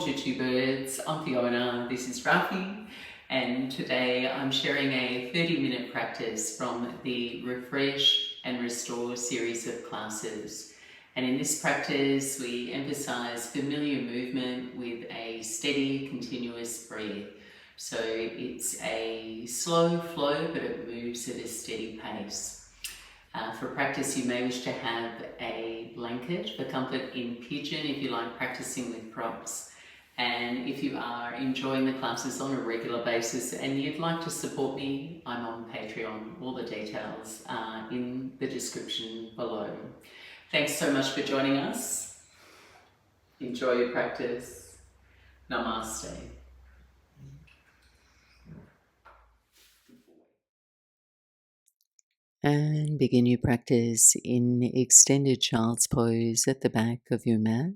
to Two Birds. I'm Fiona, this is Rafi, and today I'm sharing a 30-minute practice from the Refresh and Restore series of classes. And in this practice, we emphasize familiar movement with a steady, continuous breath. So it's a slow flow, but it moves at a steady pace. For practice, you may wish to have a blanket for comfort in pigeon if you like practicing with props. And if you are enjoying the classes on a regular basis and you'd like to support me, I'm on Patreon. All the details are in the description below. Thanks so much for joining us. Enjoy your practice. Namaste. And begin your practice in extended child's pose at the back of your mat.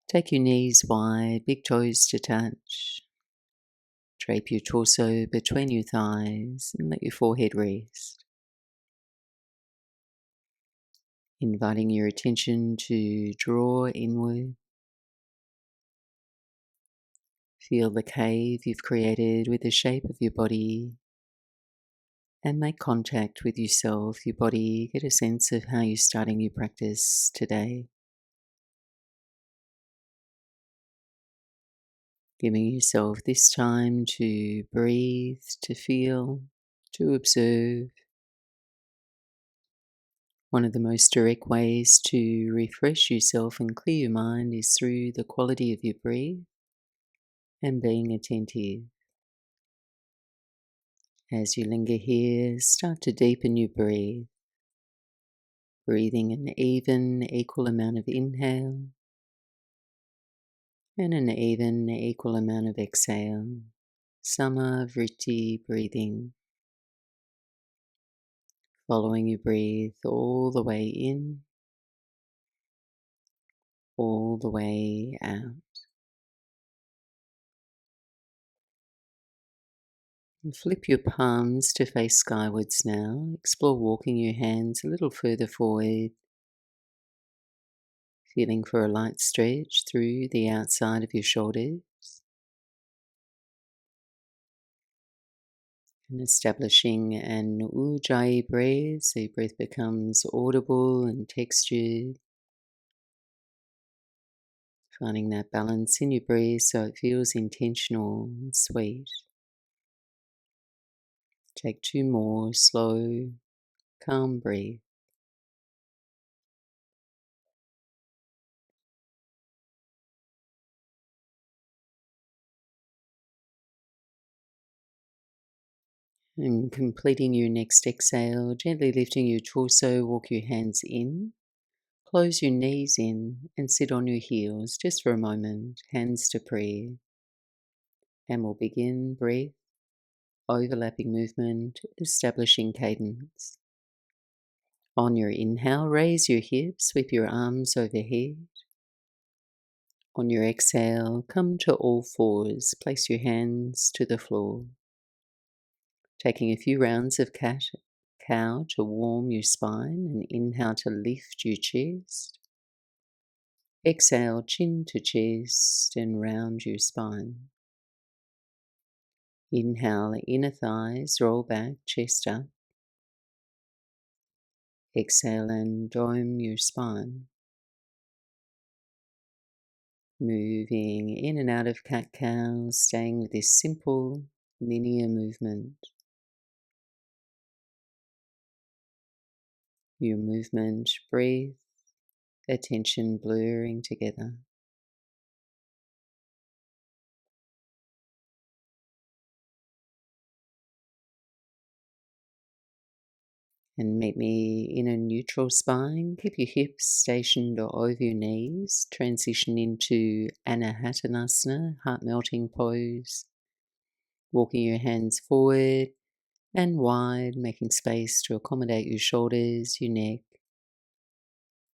Take your knees wide, big toes to touch. Drape your torso between your thighs and let your forehead rest. Inviting your attention to draw inward. Feel the cave you've created with the shape of your body and make contact with yourself, your body. Get a sense of how you're starting your practice today. Giving yourself this time to breathe, to feel, to observe. One of the most direct ways to refresh yourself and clear your mind is through the quality of your breath and being attentive. As you linger here, start to deepen your breath, breathing an even, equal amount of inhale and an even, equal amount of exhale. Samavriti breathing. Following your breath all the way in, all the way out. And flip your palms to face skywards now. Explore walking your hands a little further forward, feeling for a light stretch through the outside of your shoulders. And establishing an ujjayi breath, so your breath becomes audible and textured. Finding that balance in your breath so it feels intentional and sweet. Take two more slow, calm breaths. And completing your next exhale, gently lifting your torso, walk your hands in, close your knees in and sit on your heels just for a moment, hands to prayer. And we'll begin breath, overlapping movement, establishing cadence. On your inhale, raise your hips, sweep your arms overhead. On your exhale, come to all fours, place your hands to the floor. Taking a few rounds of cat-cow to warm your spine and inhale to lift your chest. Exhale, chin to chest and round your spine. Inhale, inner thighs, roll back, chest up. Exhale and dome your spine. Moving in and out of cat-cow, staying with this simple, linear movement. Your movement, breath, attention blurring together. And meet me in a neutral spine. Keep your hips stationed over your knees. Transition into Anahatanasana, heart melting pose. Walking your hands forward and wide, making space to accommodate your shoulders, your neck.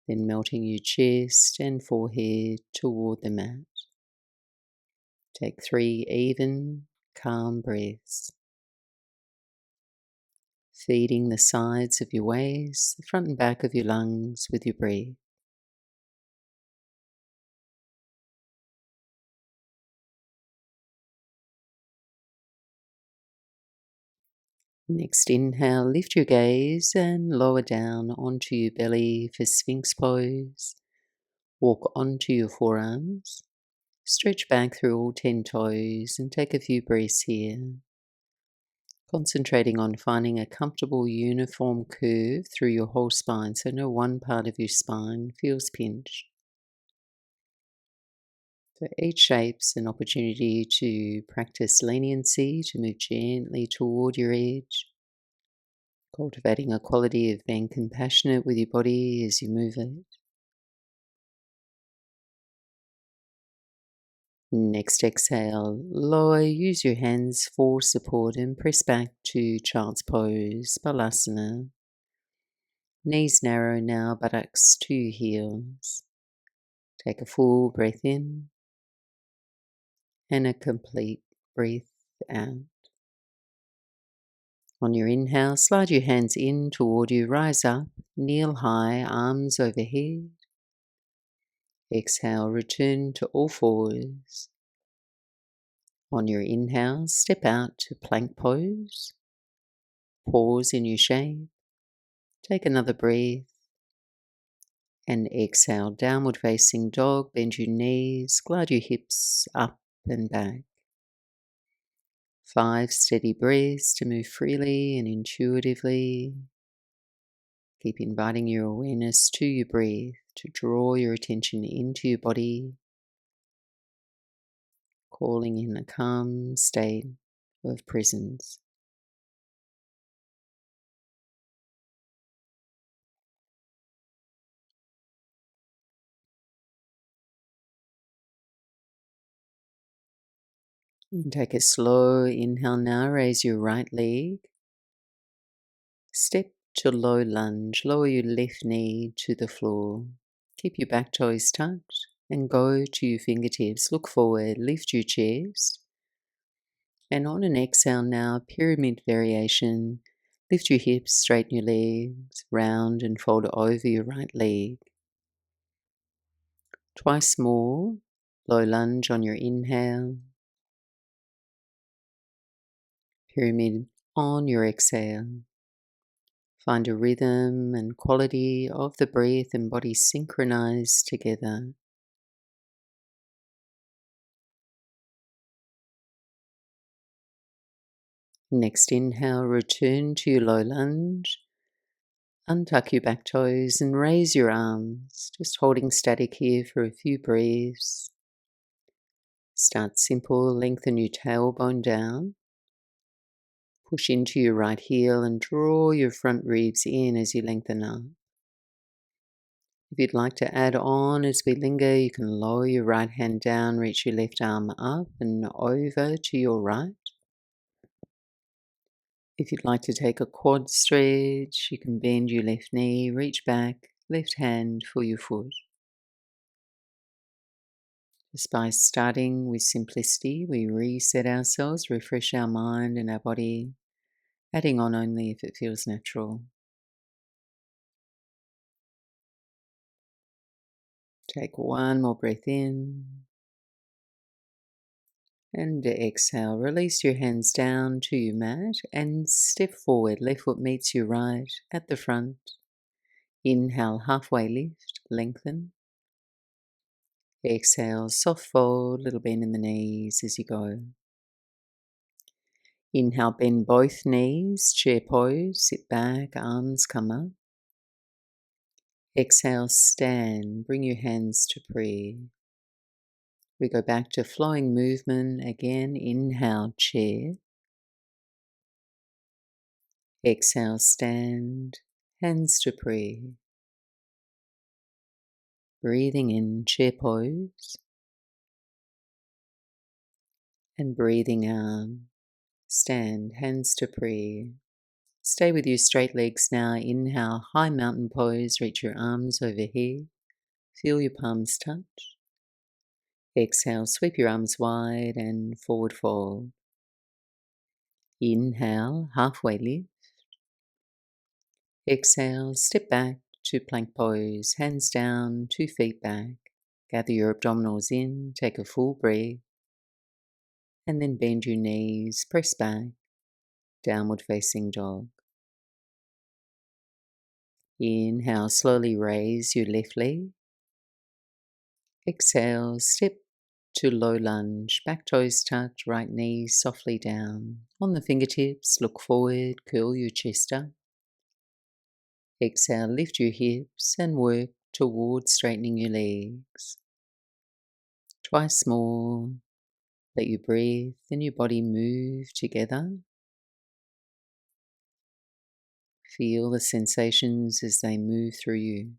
Then melting your chest and forehead toward the mat. Take 3 even, calm breaths. Feeding the sides of your waist, the front and back of your lungs with your breath. Next inhale, lift your gaze and lower down onto your belly for Sphinx pose. Walk onto your forearms. Stretch back through all 10 toes and take a few breaths here. Concentrating on finding a comfortable uniform curve through your whole spine so no one part of your spine feels pinched. For each shape's an opportunity to practice leniency, to move gently toward your edge, cultivating a quality of being compassionate with your body as you move it. Next exhale, lower, use your hands for support and press back to child's pose, balasana. Knees narrow now, buttocks to heels. Take a full breath in and a complete breath out. On your inhale, slide your hands in toward you, rise up, kneel high, arms overhead. Exhale, return to all fours. On your inhale, step out to plank pose. Pause in your shape. Take another breath. And exhale, downward facing dog, bend your knees, glide your hips up and back. 5 steady breaths to move freely and intuitively. Keep inviting your awareness to your breath, to draw your attention into your body, calling in a calm state of presence. And take a slow inhale now, raise your right leg. Step to low lunge, lower your left knee to the floor. Keep your back toes tucked and go to your fingertips. Look forward, lift your chest. And on an exhale now, pyramid variation. Lift your hips, straighten your legs, round and fold over your right leg. Twice more, low lunge on your inhale. Pyramid on your exhale. Find a rhythm and quality of the breath and body synchronized together. Next inhale, return to your low lunge. Untuck your back toes and raise your arms, just holding static here for a few breaths. Start simple, lengthen your tailbone down. Push into your right heel and draw your front ribs in as you lengthen up. If you'd like to add on as we linger, you can lower your right hand down, reach your left arm up and over to your right. If you'd like to take a quad stretch, you can bend your left knee, reach back, left hand for your foot. Just by starting with simplicity, we reset ourselves, refresh our mind and our body, adding on only if it feels natural. Take one more breath in. And exhale, release your hands down to your mat and step forward. Left foot meets your right at the front. Inhale, halfway lift, lengthen. Exhale, soft fold, little bend in the knees as you go. Inhale, bend both knees, chair pose, sit back, arms come up. Exhale, stand, bring your hands to prayer. We go back to flowing movement again. Inhale, chair. Exhale, stand, hands to prayer. Breathing in, chair pose. And breathing out, stand, hands to prayer. Stay with your straight legs now. Inhale, high mountain pose, reach your arms overhead. Feel your palms touch. Exhale, sweep your arms wide and forward fold. Inhale, halfway lift. Exhale, step back to plank pose, hands down, 2 feet back. Gather your abdominals in, take a full breath. And then bend your knees, press back. downward facing dog. Inhale, slowly raise your left leg. Exhale, step to low lunge, back toes touch, right knee softly down. On the fingertips, look forward, curl your chest up. Exhale, lift your hips and work towards straightening your legs. Twice more. Let your breath and your body move together. Feel the sensations as they move through you.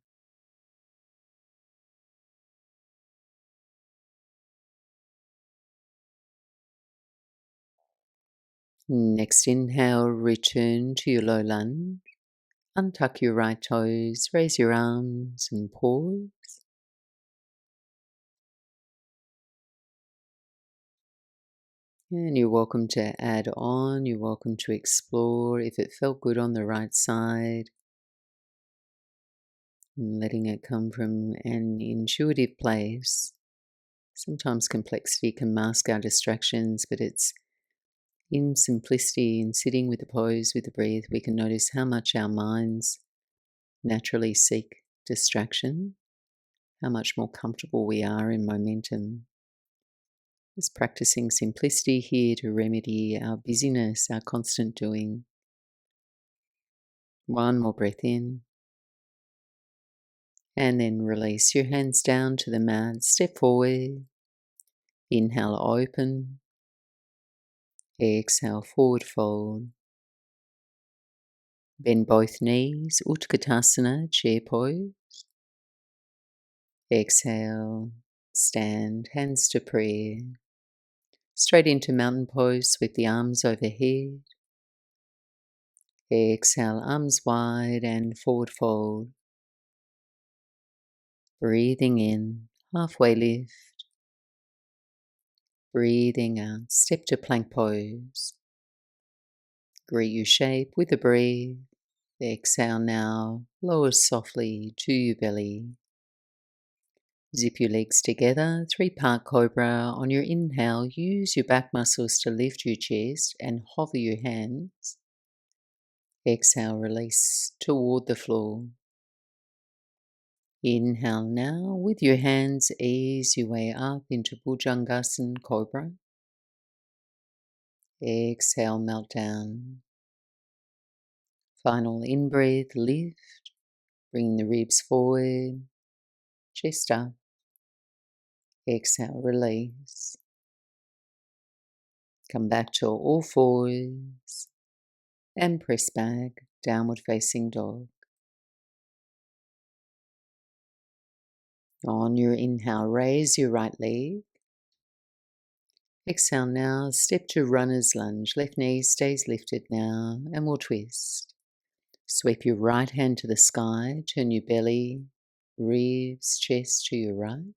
Next inhale, return to your low lunge. Untuck your right toes, raise your arms and pause. And you're welcome to add on, you're welcome to explore if it felt good on the right side. And letting it come from an intuitive place. Sometimes complexity can mask our distractions, but it's in simplicity, in sitting with the pose, with the breath, we can notice how much our minds naturally seek distraction, how much more comfortable we are in momentum. Just practicing simplicity here to remedy our busyness, our constant doing. One more breath in. And then release your hands down to the mat. Step forward. Inhale, open. Exhale, forward fold. Bend both knees, Utkatasana, chair pose. Exhale, stand, hands to prayer. Straight into mountain pose with the arms overhead. Exhale, arms wide and forward fold. Breathing in, halfway lift. Breathing out, step to plank pose. Greet your shape with a breath. Exhale now, lower softly to your belly. Zip your legs together, three-part cobra. On your inhale, use your back muscles to lift your chest and hover your hands. Exhale, release toward the floor. Inhale now, with your hands, ease your way up into Bhujangasana Cobra. Exhale, melt down. Final in-breath, lift, bring the ribs forward, chest up. Exhale, release. Come back to all fours and press back, downward facing dog. On your inhale, raise your right leg. Exhale now, step to runner's lunge. Left knee stays lifted now, and we'll twist. Sweep your right hand to the sky, turn your belly, ribs, chest to your right.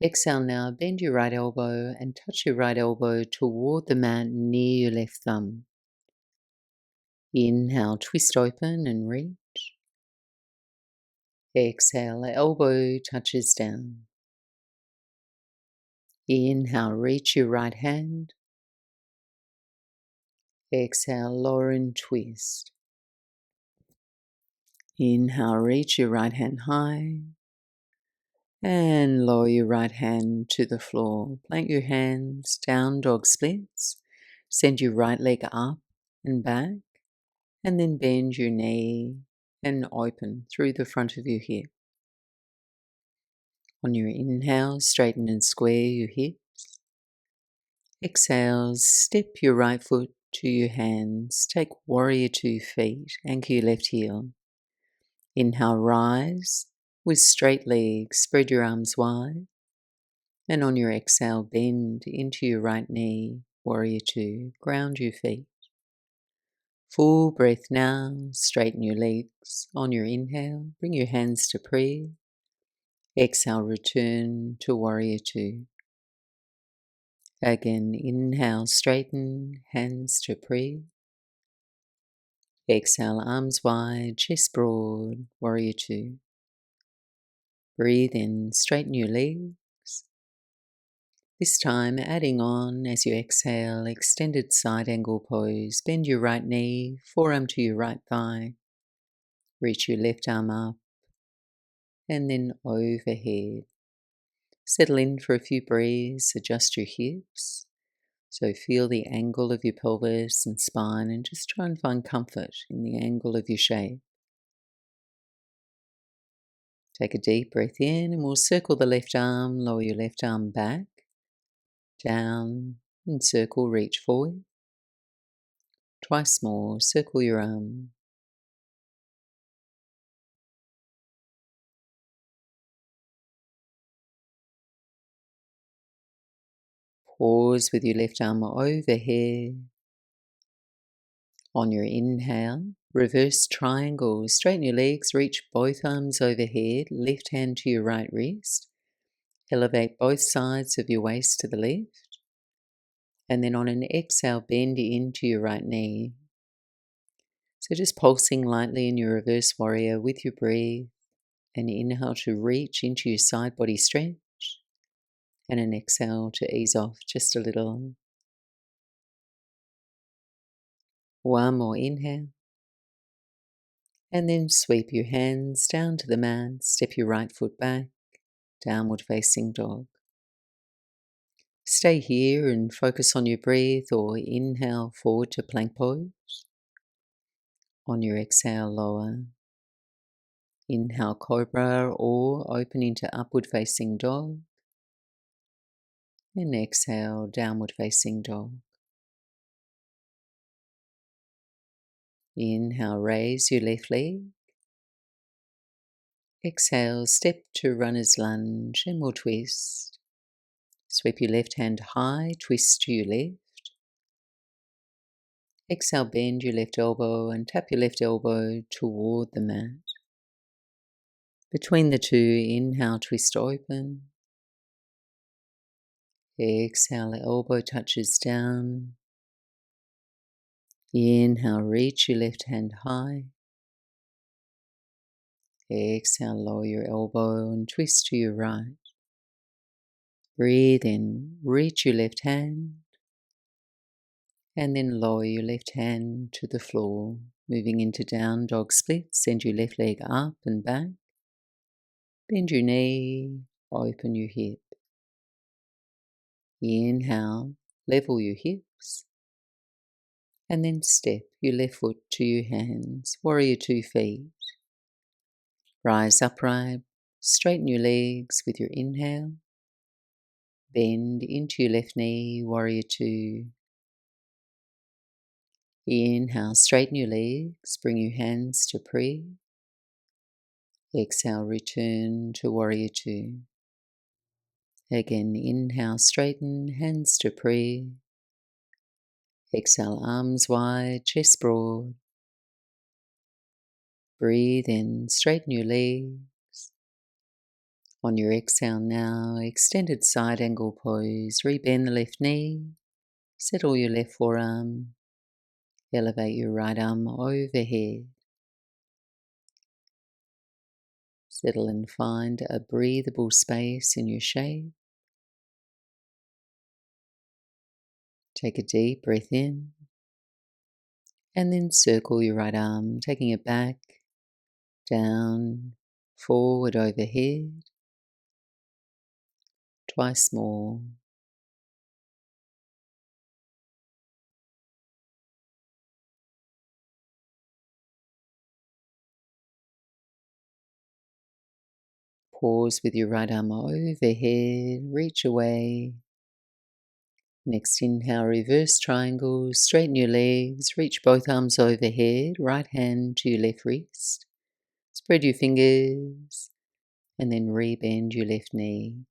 Exhale now, bend your right elbow and touch your right elbow toward the mat near your left thumb. Inhale, twist open and reach. Exhale, elbow touches down. Inhale, reach your right hand. Exhale, lower and twist. Inhale, reach your right hand high. And lower your right hand to the floor. Plant your hands, down dog splits. Send your right leg up and back. And then bend your knee and open through the front of your hip. On your inhale, straighten and square your hips. Exhale, step your right foot to your hands. Take warrior 2 feet. Anchor your left heel. Inhale, rise. With straight legs, spread your arms wide. And on your exhale, bend into your right knee, warrior 2. Ground your feet. Full breath now, straighten your legs. On your inhale, bring your hands to prayer. Exhale, return to warrior 2. Again, inhale, straighten, hands to prayer. Exhale, arms wide, chest broad, warrior 2. Breathe in, straighten your legs. This time, adding on as you exhale, extended side angle pose. Bend your right knee, forearm to your right thigh. Reach your left arm up and then overhead. Settle in for a few breaths, adjust your hips. So feel the angle of your pelvis and spine and just try and find comfort in the angle of your shape. Take a deep breath in and we'll circle the left arm, lower your left arm back, down, and circle, reach forward. Twice more, circle your arm. Pause with your left arm overhead. On your inhale, reverse triangle. Straighten your legs, reach both arms overhead, left hand to your right wrist. Elevate both sides of your waist to the left. And then on an exhale, bend into your right knee. So just pulsing lightly in your reverse warrior with your breath. And inhale to reach into your side body stretch. And an exhale to ease off just a little. One more inhale. And then sweep your hands down to the mat, step your right foot back, downward facing dog. Stay here and focus on your breath or inhale forward to plank pose. On your exhale, lower. Inhale cobra or open into upward facing dog. And exhale, downward facing dog. Inhale, raise your left leg. Exhale, step to runner's lunge and we'll twist. Sweep your left hand high, twist to your left. Exhale, bend your left elbow and tap your left elbow toward the mat. Between the two, inhale, twist open. Exhale, elbow touches down. Inhale, reach your left hand high. Exhale, lower your elbow and twist to your right. Breathe in, reach your left hand. And then lower your left hand to the floor. Moving into down dog split, send your left leg up and back. Bend your knee, open your hip. Inhale, level your hips. And then step your left foot to your hands, warrior 2 feet. Rise upright, straighten your legs with your inhale. Bend into your left knee, warrior 2. Inhale, straighten your legs, bring your hands to prayer. Exhale, return to warrior 2. Again, inhale, straighten, hands to prayer. Exhale, arms wide, chest broad. Breathe in, straighten your legs. On your exhale now, extended side angle pose. Rebend the left knee. Settle your left forearm. Elevate your right arm overhead. Settle and find a breathable space in your shape. Take a deep breath in. And then circle your right arm, taking it back, down, forward, overhead. Twice more. Pause with your right arm overhead, reach away. Next inhale, reverse triangle, straighten your legs, reach both arms overhead, right hand to your left wrist. Spread your fingers and then rebend your left knee.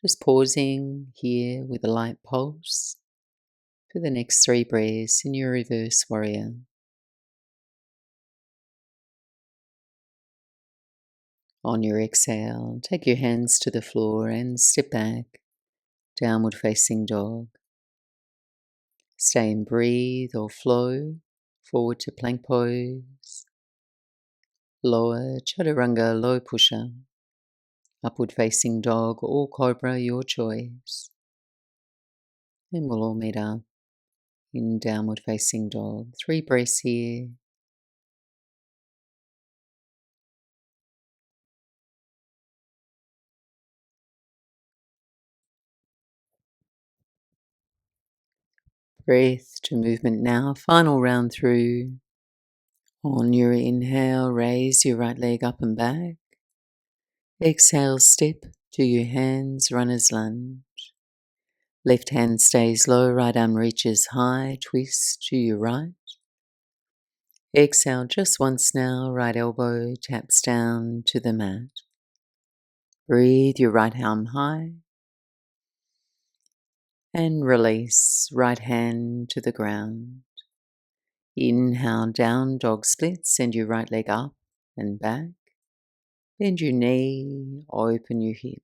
Just pausing here with a light pulse for the next 3 breaths in your reverse warrior. On your exhale, take your hands to the floor and step back, downward facing dog. Stay and breathe or flow forward to plank pose. Lower chaturanga, low push-up. Upward facing dog or cobra, your choice. And we'll all meet up in downward facing dog. 3 breaths here. Breath to movement now. Final round through. On your inhale, raise your right leg up and back. Exhale, step to your hands, runner's lunge. Left hand stays low, right arm reaches high, twist to your right. Exhale just once now, right elbow taps down to the mat. Breathe your right arm high. And release, right hand to the ground. Inhale, down dog split, send your right leg up and back. Bend your knee, open your hip.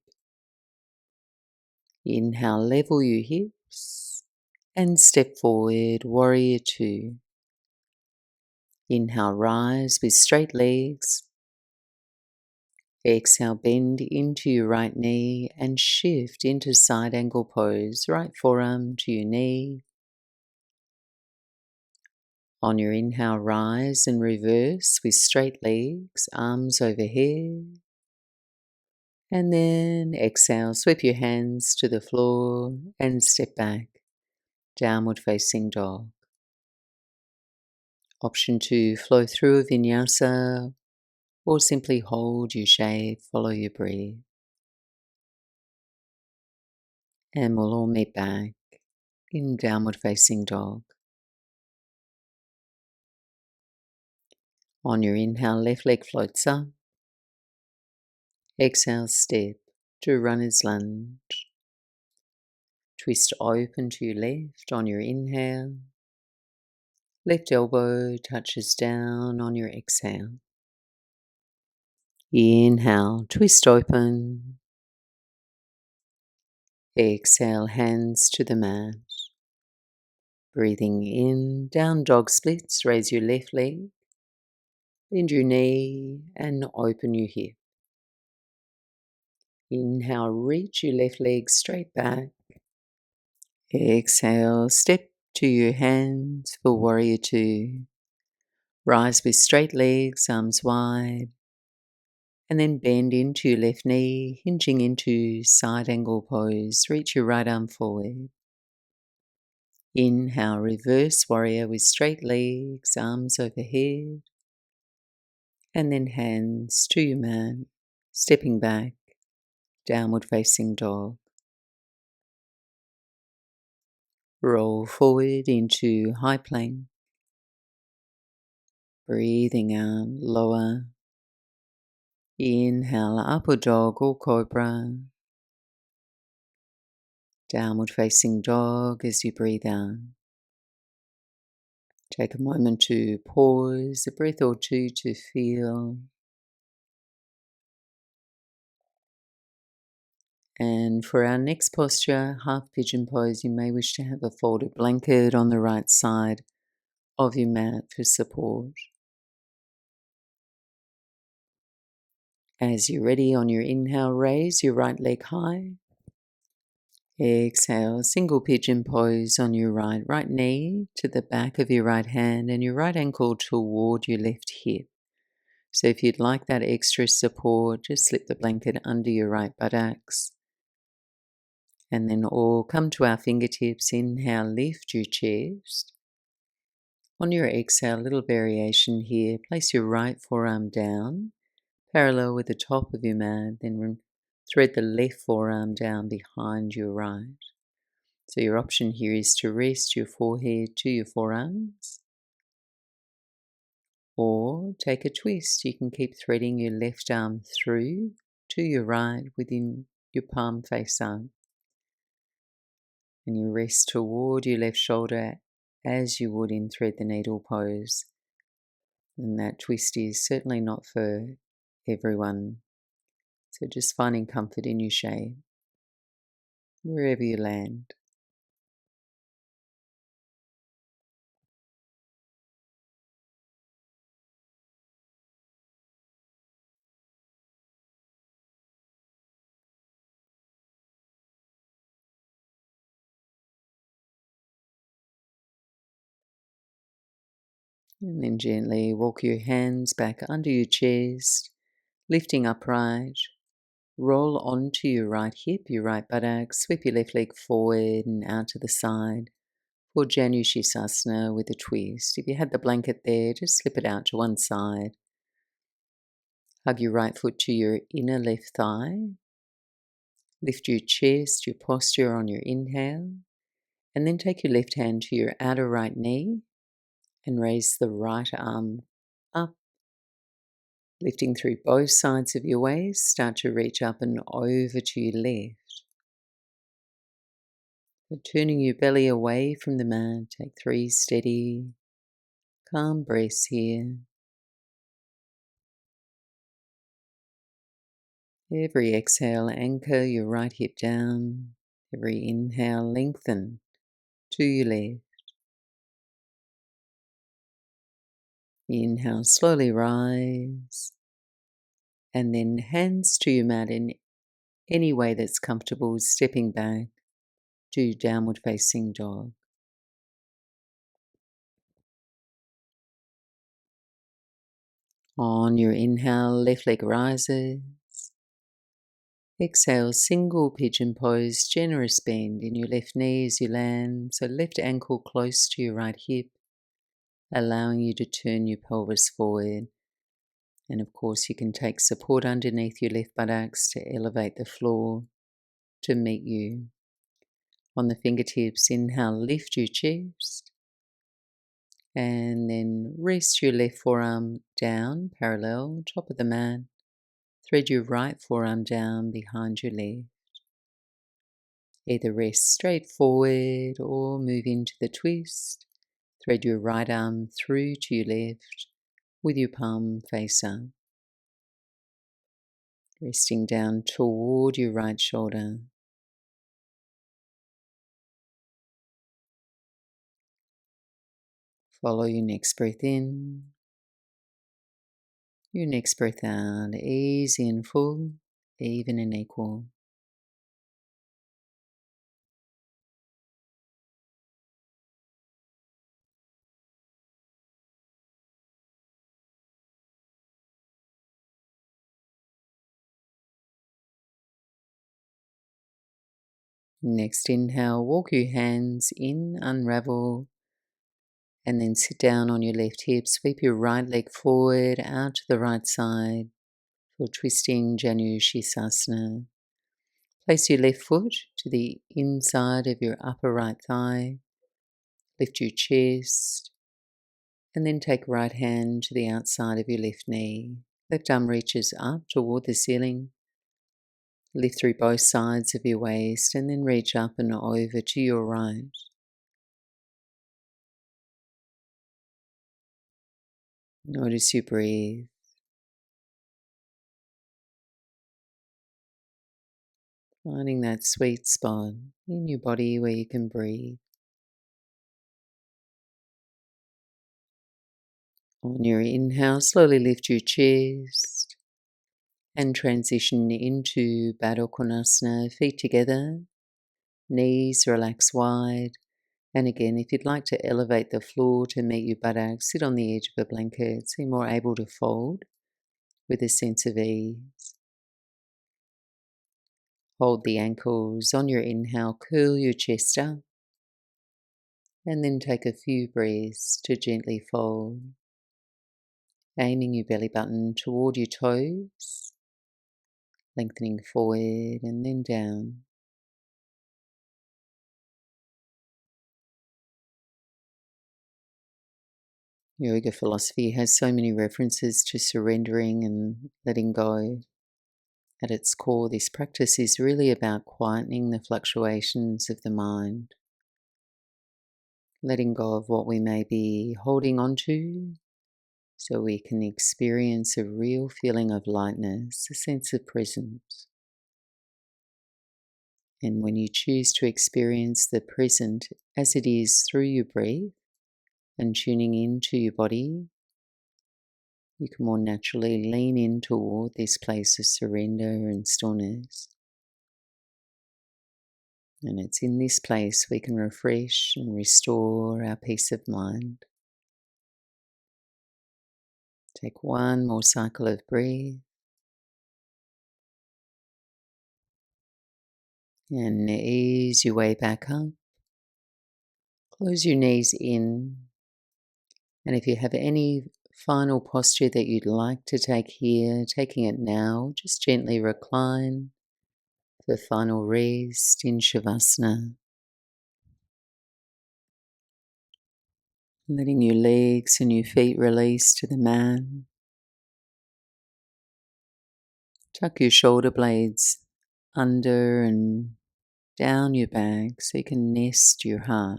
Inhale, level your hips and step forward, warrior 2. Inhale, rise with straight legs. Exhale, bend into your right knee and shift into side angle pose, right forearm to your knee. On your inhale, rise and reverse with straight legs, arms overhead. And then exhale, sweep your hands to the floor and step back, downward facing dog. Option 2, flow through a vinyasa or simply hold your shape, follow your breath. And we'll all meet back in downward facing dog. On your inhale, left leg floats up. Exhale, step to runner's lunge. Twist open to your left on your inhale. Left elbow touches down on your exhale. Inhale, twist open. Exhale, hands to the mat. Breathing in, down dog splits, raise your left leg. Bend your knee and open your hip. Inhale, reach your left leg straight back. Exhale, step to your hands for warrior 2. Rise with straight legs, arms wide. And then bend into your left knee, hinging into side angle pose. Reach your right arm forward. Inhale, reverse warrior with straight legs, arms overhead. And then hands to your mat, stepping back, downward facing dog. Roll forward into high plank. Breathing out, lower. Inhale, upward dog or cobra. Downward facing dog as you breathe out. Take a moment to pause, a breath or two to feel. And for our next posture, half pigeon pose, you may wish to have a folded blanket on the right side of your mat for support. As you're ready, on your inhale, raise your right leg high. Exhale, single pigeon pose on your right knee to the back of your right hand and your right ankle toward your left hip. So if you'd like that extra support, just slip the blanket under your right buttocks. And then all come to our fingertips. Inhale, lift your chest. On your exhale, little variation here. Place your right forearm down, parallel with the top of your mat. Then thread the left forearm down behind your right. So your option here is to rest your forehead to your forearms. Or take a twist. You can keep threading your left arm through to your right within your palm face up. And you rest toward your left shoulder as you would in thread the needle pose. And that twist is certainly not for everyone. So just finding comfort in your shape, wherever you land. And then gently walk your hands back under your chest, lifting upright. Roll onto your right hip, your right buttock, sweep your left leg forward and out to the side for janu sirsasana with a twist. If you had the blanket there, just slip it out to one side. Hug your right foot to your inner left thigh. Lift your chest, your posture on your inhale, and then take your left hand to your outer right knee and raise the right arm up. Lifting through both sides of your waist, start to reach up and over to your left. But turning your belly away from the mat, take 3 steady, calm breaths here. Every exhale, anchor your right hip down. Every inhale, lengthen to your left. Inhale, slowly rise. And then hands to your mat in any way that's comfortable, stepping back to downward facing dog. On your inhale, left leg rises. Exhale, single pigeon pose, generous bend in your left knee as you land. So left ankle close to your right hip, allowing you to turn your pelvis forward. And of course, you can take support underneath your left buttocks to elevate the floor to meet you. On the fingertips, inhale, lift your chest. And then rest your left forearm down, parallel, top of the mat. Thread your right forearm down behind your left. Either rest straight forward or move into the twist. Thread your right arm through to your left with your palm face up. Resting down toward your right shoulder. Follow your next breath in. Your next breath out, easy and full, even and equal. Next inhale, walk your hands in, unravel, and then sit down on your left hip. Sweep your right leg forward, out to the right side for twisting janu sirsasana. Place your left foot to the inside of your upper right thigh. Lift your chest, and then take right hand to the outside of your left knee. Left arm reaches up toward the ceiling. Lift through both sides of your waist and then reach up and over to your right. Notice you breathe. Finding that sweet spot in your body where you can breathe. On your inhale, slowly lift your chest and transition into baddha konasana, feet together, knees relax wide. And again, if you'd like to elevate the floor to meet your buttocks, sit on the edge of a blanket so you're more able to fold with a sense of ease. Hold the ankles on your inhale, curl your chest up, and then take a few breaths to gently fold, aiming your belly button toward your toes, lengthening forward and then down. Yoga philosophy has so many references to surrendering and letting go. At its core, this practice is really about quietening the fluctuations of the mind, letting go of what we may be holding on to so we can experience a real feeling of lightness, a sense of presence. And when you choose to experience the present as it is through your breath and tuning into your body, you can more naturally lean in toward this place of surrender and stillness. And it's in this place we can refresh and restore our peace of mind. Take one more cycle of breath and ease your way back up. Close your knees in, and if you have any final posture that you'd like to take here, taking it now, just gently recline for final rest in shavasana. Letting your legs and your feet release to the mat. Tuck your shoulder blades under and down your back so you can nest your heart.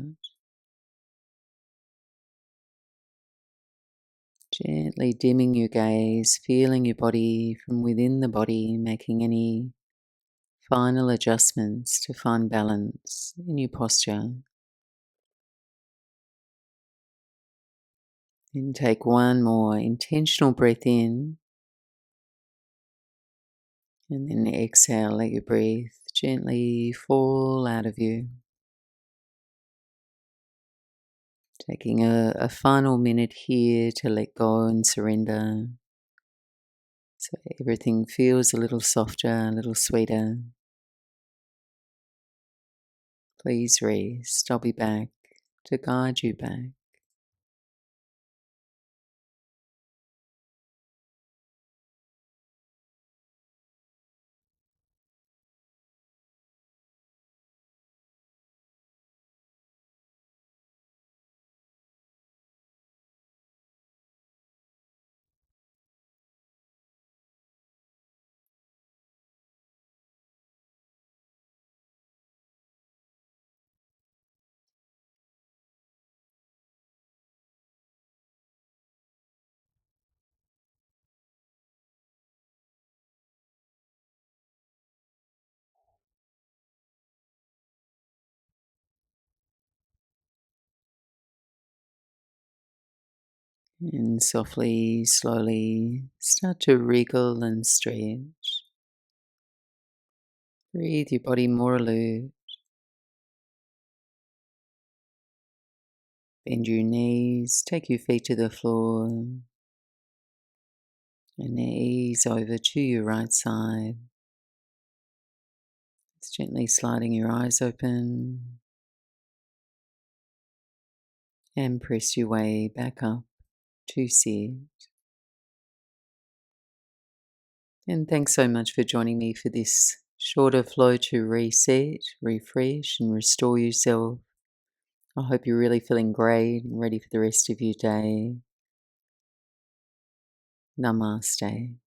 Gently dimming your gaze, feeling your body from within the body, making any final adjustments to find balance in your posture. And take one more intentional breath in, and then exhale, let your breath gently fall out of you. Taking a final minute here to let go and surrender. So everything feels a little softer, a little sweeter. Please rest. I'll be back to guide you back. And softly, slowly start to wriggle and stretch. Breathe your body more alert. Bend your knees, take your feet to the floor, and ease over to your right side. Just gently sliding your eyes open and press your way back up to sit. And thanks so much for joining me for this shorter flow to reset, refresh, and restore yourself. I hope you're really feeling great and ready for the rest of your day. Namaste.